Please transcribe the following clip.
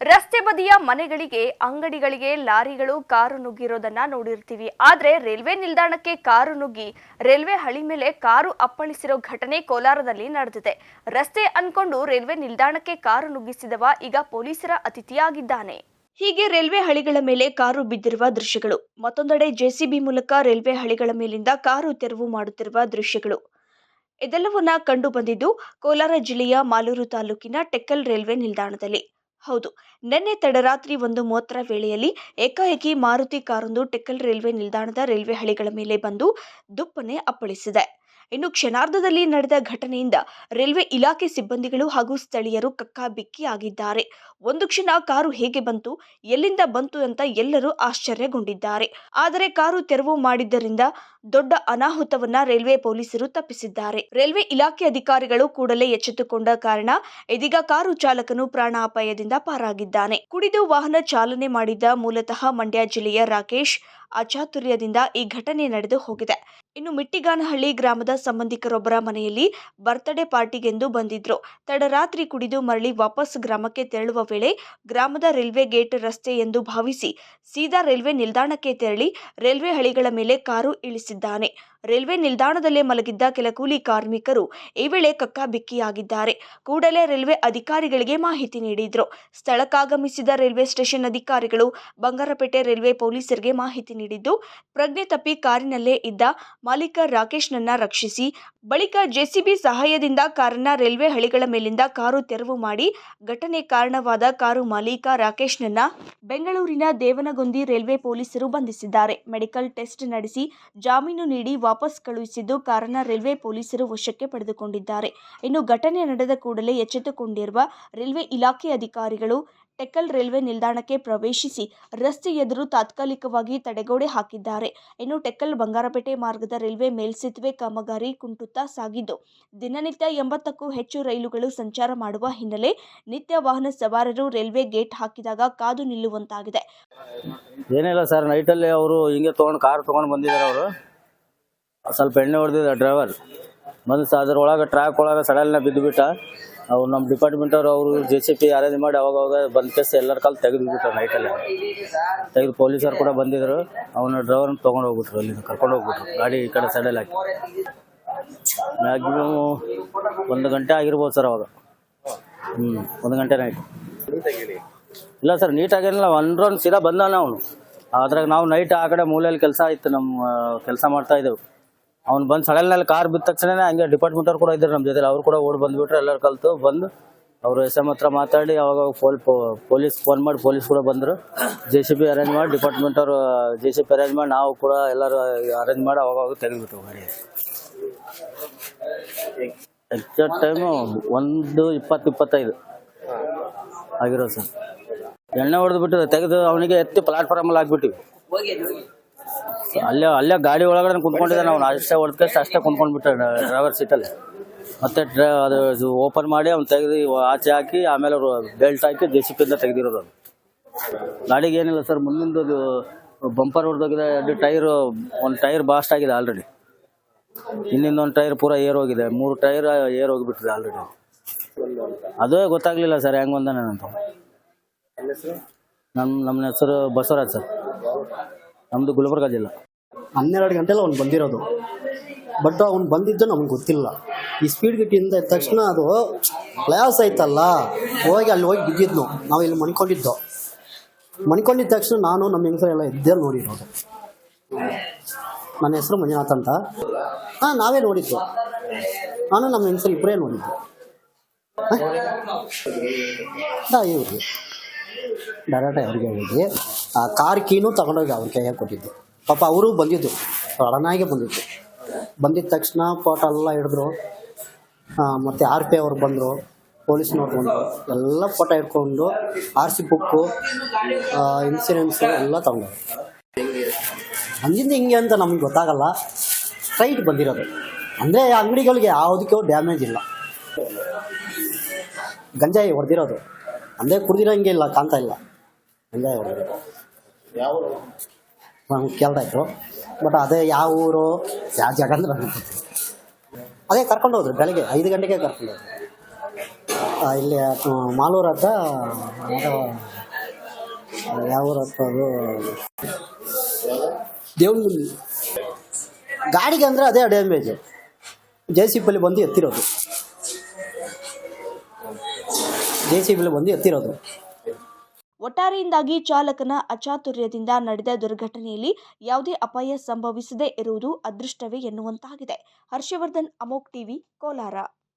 ರಸ್ತೆ ಬದಿಯ ಮನೆಗಳಿಗೆ, ಅಂಗಡಿಗಳಿಗೆ ಲಾರಿಗಳು ಕಾರು ನುಗ್ಗಿರೋದನ್ನ ನೋಡಿರ್ತೀವಿ. ಆದ್ರೆ ರೈಲ್ವೆ ನಿಲ್ದಾಣಕ್ಕೆ ಕಾರು ನುಗ್ಗಿ ರೈಲ್ವೆ ಹಳಿ ಮೇಲೆ ಕಾರು ಅಪ್ಪಳಿಸಿರೋ ಘಟನೆ ಕೋಲಾರದಲ್ಲಿ ನಡೆದಿದೆ. ರಸ್ತೆ ಅನ್ಕೊಂಡು ರೈಲ್ವೆ ನಿಲ್ದಾಣಕ್ಕೆ ಕಾರು ನುಗ್ಗಿಸಿದವ ಈಗ ಪೊಲೀಸರ ಅತಿಥಿಯಾಗಿದ್ದಾನೆ. ಹೀಗೆ ರೈಲ್ವೆ ಹಳಿಗಳ ಮೇಲೆ ಕಾರು ಬಿದ್ದಿರುವ ದೃಶ್ಯಗಳು, ಮತ್ತೊಂದೆಡೆ ಜೆಸಿಬಿ ಮೂಲಕ ರೈಲ್ವೆ ಹಳಿಗಳ ಮೇಲಿಂದ ಕಾರು ತೆರವು ಮಾಡುತ್ತಿರುವ ದೃಶ್ಯಗಳು ಇದೆಲ್ಲವನ್ನ ಕಂಡು ಬಂದಿದ್ದು ಕೋಲಾರ ಜಿಲ್ಲೆಯ ಮಾಲೂರು ತಾಲೂಕಿನ ಟೆಕ್ಕಲ್ ರೈಲ್ವೆ ನಿಲ್ದಾಣದಲ್ಲಿ. ಹೌದು, ನಿನ್ನೆ ತಡರಾತ್ರಿ 1:30 ವೇಳೆಯಲ್ಲಿ ಏಕಾಏಕಿ ಮಾರುತಿ ಕಾರೊಂದು ಟೆಕ್ಕಲ್ ರೈಲ್ವೆ ನಿಲ್ದಾಣದ ರೈಲ್ವೆ ಹಳಿಗಳ ಮೇಲೆ ಬಂದು ದುಪ್ಪನೆ ಅಪ್ಪಳಿಸಿದೆ. ಇನ್ನು ಕ್ಷಣಾರ್ಧದಲ್ಲಿ ನಡೆದ ಘಟನೆಯಿಂದ ರೈಲ್ವೆ ಇಲಾಖೆ ಸಿಬ್ಬಂದಿಗಳು ಹಾಗೂ ಸ್ಥಳೀಯರು ಕಕ್ಕಾಬಿಕ್ಕಿಯಾಗಿದ್ದಾರೆ. ಒಂದು ಕ್ಷಣ ಕಾರು ಹೇಗೆ ಬಂತು, ಎಲ್ಲಿಂದ ಬಂತು ಅಂತ ಎಲ್ಲರೂ ಆಶ್ಚರ್ಯಗೊಂಡಿದ್ದಾರೆ. ಆದರೆ ಕಾರು ತೆರವು ಮಾಡಿದ್ದರಿಂದ ದೊಡ್ಡ ಅನಾಹುತವನ್ನ ರೈಲ್ವೆ ಪೊಲೀಸರು ತಪ್ಪಿಸಿದ್ದಾರೆ. ರೈಲ್ವೆ ಇಲಾಖೆ ಅಧಿಕಾರಿಗಳು ಕೂಡಲೇ ಎಚ್ಚೆತ್ತುಕೊಂಡ ಕಾರಣ ಇದೀಗ ಕಾರು ಚಾಲಕನು ಪ್ರಾಣಾಪಾಯದಿಂದ ಪಾರಾಗಿದ್ದಾನೆ. ಕುಡಿದು ವಾಹನ ಚಾಲನೆ ಮಾಡಿದ್ದ ಮೂಲತಃ ಮಂಡ್ಯ ಜಿಲ್ಲೆಯ ರಾಕೇಶ್ ಅಚಾತುರ್ಯದಿಂದ ಈ ಘಟನೆ ನಡೆದು ಹೋಗಿದೆ. ಇನ್ನು ಮಿಟ್ಟಿಗಾನಹಳ್ಳಿ ಗ್ರಾಮದ ಸಂಬಂಧಿಕರೊಬ್ಬರ ಮನೆಯಲ್ಲಿ ಬರ್ತ್ಡೇ ಪಾರ್ಟಿಗೆಂದು ಬಂದಿದ್ರು. ತಡರಾತ್ರಿ ಕುಡಿದು ಮರಳಿ ವಾಪಸ್ ಗ್ರಾಮಕ್ಕೆ ತೆರಳುವ ವೇಳೆ ಗ್ರಾಮದ ರೈಲ್ವೆ ಗೇಟ್ ರಸ್ತೆ ಎಂದು ಭಾವಿಸಿ ಸೀದಾ ರೈಲ್ವೆ ನಿಲ್ದಾಣಕ್ಕೆ ತೆರಳಿ ರೈಲ್ವೆ ಹಳಿಗಳ ಮೇಲೆ ಕಾರು ಇಳಿಸಿದ್ದಾನೆ. ರೈಲ್ವೆ ನಿಲ್ದಾಣದಲ್ಲೇ ಮಲಗಿದ್ದ ಕೆಲ ಕೂಲಿ ಕಾರ್ಮಿಕರು ಈ ವೇಳೆ ಕಕ್ಕಾಬಿಕ್ಕಿಯಾಗಿದ್ದಾರೆ. ಕೂಡಲೇ ರೈಲ್ವೆ ಅಧಿಕಾರಿಗಳಿಗೆ ಮಾಹಿತಿ ನೀಡಿದ್ರು. ಸ್ಥಳಕ್ಕಾಗಮಿಸಿದ ರೈಲ್ವೆ ಸ್ಟೇಷನ್ ಅಧಿಕಾರಿಗಳು ಬಂಗಾರಪೇಟೆ ರೈಲ್ವೆ ಪೊಲೀಸರಿಗೆ ಮಾಹಿತಿ ನೀಡಿದ್ದು, ಪ್ರಜ್ಞೆ ತಪ್ಪಿ ಕಾರಿನಲ್ಲೇ ಇದ್ದ ಮಾಲೀಕ ರಾಕೇಶ್ನನ್ನ ರಕ್ಷಿಸಿ ಬಳಿಕ ಜೆಸಿಬಿ ಸಹಾಯದಿಂದ ಕಾರನ್ನ ರೈಲ್ವೆ ಹಳಿಗಳ ಮೇಲಿಂದ ಕಾರು ತೆರವು ಮಾಡಿ ಘಟನೆ ಕಾರಣವಾದ ಕಾರು ಮಾಲೀಕ ರಾಕೇಶ್ನನ್ನ ಬೆಂಗಳೂರಿನ ದೇವನಗೊಂದಿ ರೈಲ್ವೆ ಪೊಲೀಸರು ಬಂಧಿಸಿದ್ದಾರೆ. ಮೆಡಿಕಲ್ ಟೆಸ್ಟ್ ನಡೆಸಿ ಜಾಮೀನು ನೀಡಿ ವಾಪಸ್ ಕಳುಹಿಸಿದ್ದು ಕಾರನ್ನ ರೈಲ್ವೆ ಪೊಲೀಸರು ವಶಕ್ಕೆ ಪಡೆದುಕೊಂಡಿದ್ದಾರೆ. ಇನ್ನು ಘಟನೆ ನಡೆದ ಕೂಡಲೇ ಎಚ್ಚೆತ್ತುಕೊಂಡಿರುವ ರೈಲ್ವೆ ಇಲಾಖೆ ಅಧಿಕಾರಿಗಳು ಟೆಕ್ಕಲ್ ರೈಲ್ವೆ ನಿಲ್ದಾಣಕ್ಕೆ ಪ್ರವೇಶಿಸಿ ರಸ್ತೆ ಎದುರು ತಾತ್ಕಾಲಿಕವಾಗಿ ತಡೆಗೋಡೆ ಹಾಕಿದ್ದಾರೆ. ಇನ್ನು ಟೆಕ್ಕಲ್ ಬಂಗಾರಪೇಟೆ ಮಾರ್ಗದ ರೈಲ್ವೆ ಮೇಲ್ಸೇತುವೆ ಕಾಮಗಾರಿ ಕುಂಟುತ್ತಾ ಸಾಗಿದ್ದು, ದಿನನಿತ್ಯ 80ಕ್ಕೂ ಹೆಚ್ಚು ರೈಲುಗಳು ಸಂಚಾರ ಮಾಡುವ ಹಿನ್ನೆಲೆ ನಿತ್ಯ ವಾಹನ ಸವಾರರು ರೈಲ್ವೆ ಗೇಟ್ ಹಾಕಿದಾಗ ಕಾದು ನಿಲ್ಲುವಂತಾಗಿದೆ. ಏನಿಲ್ಲ ಸರ್, ನೈಟಲ್ಲಿ ಅವರು ಹಿಂಗೆ ಕಾರ್ ತೊಗೊಂಡು ಬಂದಿದ್ದಾರೆ. ಅವರು ಸ್ವಲ್ಪ ಎಣ್ಣೆ ಹೊಡೆದಿದ್ದ ಡ್ರೈವರ್ ಬಂದು ಅದ್ರೊಳಗೆ ಟ್ರ್ಯಾಕ್ ಒಳಗೆ ಸಡಲ್ನ ಬಿದ್ದುಬಿಟ್ಟ. ಅವ್ರು ನಮ್ಮ ಡಿಪಾರ್ಟ್ಮೆಂಟ್ ಅವರು ಜೆಸಿಬಿ ಅರೇಂಜ್ ಮಾಡಿ ಅವಾಗ ಬಂದ ಕೇಸ್ ಎಲ್ಲರ ಕಾಲು ತೆಗೆದುಬಿಟ್ರು. ನೈಟಲ್ಲಿ ತೆಗೆದು ಪೊಲೀಸರು ಕೂಡ ಬಂದಿದ್ರು. ಅವನ ಡ್ರೈವರ್ನ ತೊಗೊಂಡು ಹೋಗ್ಬಿಟ್ರು, ಅಲ್ಲಿ ಕರ್ಕೊಂಡು ಹೋಗ್ಬಿಟ್ರು. ಗಾಡಿ ಈ ಕಡೆ ಸೈಡಲ್ಲಿ ಹಾಕಿ ಮ್ಯಾಕ್ಸಿಮಮ್ 1 ಗಂಟೆ ಆಗಿರ್ಬೋದು ಸರ್ ಅವಾಗ. 1 ಗಂಟೆ ನೈಟ್ ಇಲ್ಲ ಸರ್, ನೀಟಾಗೇನಿಲ್ಲ. 1 ರೌಂಡ್ ಸೀದಾ ಬಂದಾನ ಅವನು. ಅದ್ರಾಗ ನಾವು ನೈಟ್ ಆ ಕಡೆ ಮೂಲೆಯಲ್ಲಿ ಕೆಲಸ ಇತ್ತು, ನಮ್ಮ ಕೆಲಸ ಮಾಡ್ತಾ ಇದ್ದೆವು. ಅವ್ನು ಬಂದು ಸಡಲ್ನಲ್ಲಿ ಕಾರ್ ಬಿದ್ದ ತಕ್ಷಣ ಹಂಗೆ ಡಿಪಾರ್ಟ್ಮೆಂಟ್ ಅವ್ರು ಕೂಡ ಇದ್ದಾರೆ ನಮ್ಮ ಜೊತೆ. ಅವ್ರು ಕೂಡ ಓಡಿ ಬಂದುಬಿಟ್ರೆ ಎಲ್ಲರೂ ಕಲಿತು ಬಂದು ಅವರು SM ಹತ್ರ ಮಾತಾಡಿ ಅವಾಗ ಪೊಲೀಸ್ ಫೋನ್ ಮಾಡಿ ಪೊಲೀಸ್ ಕೂಡ ಬಂದರು. ಜೆಸಿಬಿ ಅರೇಂಜ್ ಮಾಡಿ ಡಿಪಾರ್ಟ್ಮೆಂಟ್ ಅವರು ಜೆಸಿಬಿ ಅರೇಂಜ್ ಮಾಡಿ ನಾವು ಕೂಡ ಎಲ್ಲರೂ ಅರೇಂಜ್ ಮಾಡಿ ಅವಾಗ ತೆಗೆದುಬಿಟ್ಟು ಗಾಡಿ. ಎಕ್ಸಾಕ್ಟ್ ಟೈಮು 1:20-25 ಆಗಿರೋದು ಸರ್. ಎಣ್ಣೆ ಹೊಡೆದ್ಬಿಟ್ಟು ತೆಗೆದು ಅವನಿಗೆ ಎತ್ತಿ ಪ್ಲಾಟ್ಫಾರ್ಮಲ್ಲಿ ಹಾಕ್ಬಿಟ್ಟಿವಿ. ಅಲ್ಲೇ ಗಾಡಿ ಒಳಗಡೆ ಕುಂತ್ಕೊಂಡಿದ್ದಾನೆ ಅವನು. ಅಷ್ಟೇ ಹೊಡೆದಷ್ಟು ಅಷ್ಟೇ ಕುಂತ್ಕೊಂಡ್ಬಿಟ್ಟ ಡ್ರೈವರ್ ಸೀಟಲ್ಲಿ. ಮತ್ತೆ ಅದು ಓಪನ್ ಮಾಡಿ ಅವ್ನು ತೆಗೆದು ಆಚೆ ಹಾಕಿ ಆಮೇಲೆ ಅವರು ಬೆಲ್ಟ್ ಹಾಕಿ ಜೆಸಿಬಿಯಿಂದ ತೆಗೆದಿರೋದು. ಅದು ಗಾಡಿಗೆ ಏನಿಲ್ಲ ಸರ್, ಮುಂದಿಂದು ಬಂಪರ್ ಹೊಡೆದೋಗಿದೆ. 2 ಟೈರು, 1 ಟೈರ್ ಬಾಸ್ಟ್ ಆಗಿದೆ ಆಲ್ರೆಡಿ. ಇನ್ನೊಂದು ಟೈರ್ ಪೂರ ಏರ್ ಹೋಗಿದೆ. 3 ಟೈರ್ ಏರ್ ಹೋಗಿಬಿಟ್ಟಿದೆ ಆಲ್ರೆಡಿ. ಅದೇ ಗೊತ್ತಾಗ್ಲಿಲ್ಲ ಸರ್ ಹೆಂಗ್ ಬಂದಾನೆ ಅಂತ. ನಮ್ಮ ಹೆಸರು ಬಸವರಾಜ್ ಸರ್. ನಮ್ಮದು ಗುಲ್ಬರ್ಗ ಜಿಲ್ಲಾ. 12 ಗಂಟೆಲ್ಲ ಅವ್ನು ಬಂದಿರೋದು. ಬಟ್ ಅವ್ನು ಬಂದಿದ್ದು ನಮ್ಗೆ ಗೊತ್ತಿಲ್ಲ. ಈ ಸ್ಪೀಡ್ ಗಿಟ್ಟಿಂದ ಇದ್ದ ತಕ್ಷಣ ಅದು ಪ್ಲಾಸ್ ಆಯ್ತಲ್ಲ, ಅಲ್ಲಿ ಹೋಗಿ ಬಿದ್ದಿದ್ನು. ನಾವು ಇಲ್ಲಿ ಮಣ್ಕೊಂಡಿದ್ದ ತಕ್ಷಣ ನಾನು ನಮ್ಮ ಹೆಂಗಸರೆಲ್ಲ ಇದ್ದೇ ನೋಡಿರೋದು. ನನ್ನ ಹೆಸರು ಮಂಜುನಾಥ್ ಅಂತ. ನಾವೇ ನೋಡಿದ್ದು. ನಾನು ನಮ್ಮ ಹೆಂಗಸರು ಇಬ್ಬರೇ ನೋಡಿದ್ದು. ಇವ್ರಿಗೆ ಡೈರೆಕ್ಟ್ ಅವ್ರಿಗೆ ಹೇಳಿದ್ವಿ. ಆ ಕಾರ್ ಕೀನು ತಗೊಂಡೋಗಿ ಅವ್ರ ಕೈಯಾಗ ಕೊಟ್ಟಿದ್ದು. ಪಾಪ ಅವರು ಬಂದಿದ್ದು, ಸಡನ್ನಾಗೆ ಬಂದಿದ್ದ ತಕ್ಷಣ ಫೋಟೋ ಎಲ್ಲ ಹಿಡಿದ್ರು. ಮತ್ತು RP ಅವ್ರು ಬಂದರು, ಪೊಲೀಸ್ನವ್ರು ಬಂದರು. ಎಲ್ಲ ಫೋಟೋ ಹಿಡ್ಕೊಂಡು RC ಬುಕ್ಕು, ಇನ್ಸೂರೆನ್ಸು ಎಲ್ಲ ತಗೊಂಡರು. ಅಂದಿಂದ ಹಿಂಗೆ ಅಂತ ನಮ್ಗೆ ಗೊತ್ತಾಗಲ್ಲ. ಸ್ಟ್ರೈಟ್ ಬಂದಿರೋದು. ಅಂದರೆ ಅಂಗಡಿಗಳಿಗೆ ಯಾವುದಕ್ಕೂ ಡ್ಯಾಮೇಜ್ ಇಲ್ಲ. ಗಂಜಾಯಿ ಹೊಡೆದಿರೋದು ಅಂದರೆ ಕುಡ್ದಿರೋಂಗೆ ಇಲ್ಲ, ಕಾಣ್ತಾ ಇಲ್ಲ. ಗಂಜಾಯಿ ಹೊಡೆದಿರೋದು ನಮ್ಗೆ ಕೇಳ್ತಾಯಿದ್ರು. ಬಟ್ ಅದೇ ಯಾವ ಊರು ಯಾವ ಜಾಗ ಅಂದ್ರೆ ನನಗೆ ಗೊತ್ತಿಲ್ಲ. ಅದೇ ಕರ್ಕೊಂಡು ಹೋದ್ರು. ಬೆಳಗ್ಗೆ 5 ಗಂಟೆಗೆ ಕರ್ಕೊಂಡು ಹೋದ್ರು. ಇಲ್ಲಿ ಮಾಲೂರು ಹತ್ರ ಯಾವ ಊರು ಹತ್ರ ಅದು ದೇವನಗುಂದಿ ಗಾಡಿಗೆ ಅಂದರೆ ಅದೇ ಡ್ಯಾಮೇಜು JCB ಬಂದು ಎತ್ತಿರೋದು ಒಟ್ಟಾರೆಯಿಂದಾಗಿ ಚಾಲಕನ ಅಚಾತುರ್ಯದಿಂದ ನಡೆದ ದುರ್ಘಟನೆಯಲ್ಲಿ ಯಾವುದೇ ಅಪಾಯ ಸಂಭವಿಸದೇ ಇರುವುದು ಅದೃಷ್ಟವೇ ಎನ್ನುವಂತಾಗಿದೆ. ಹರ್ಷವರ್ಧನ್, ಅಮೋಕ್ ಟಿವಿ, ಕೋಲಾರ.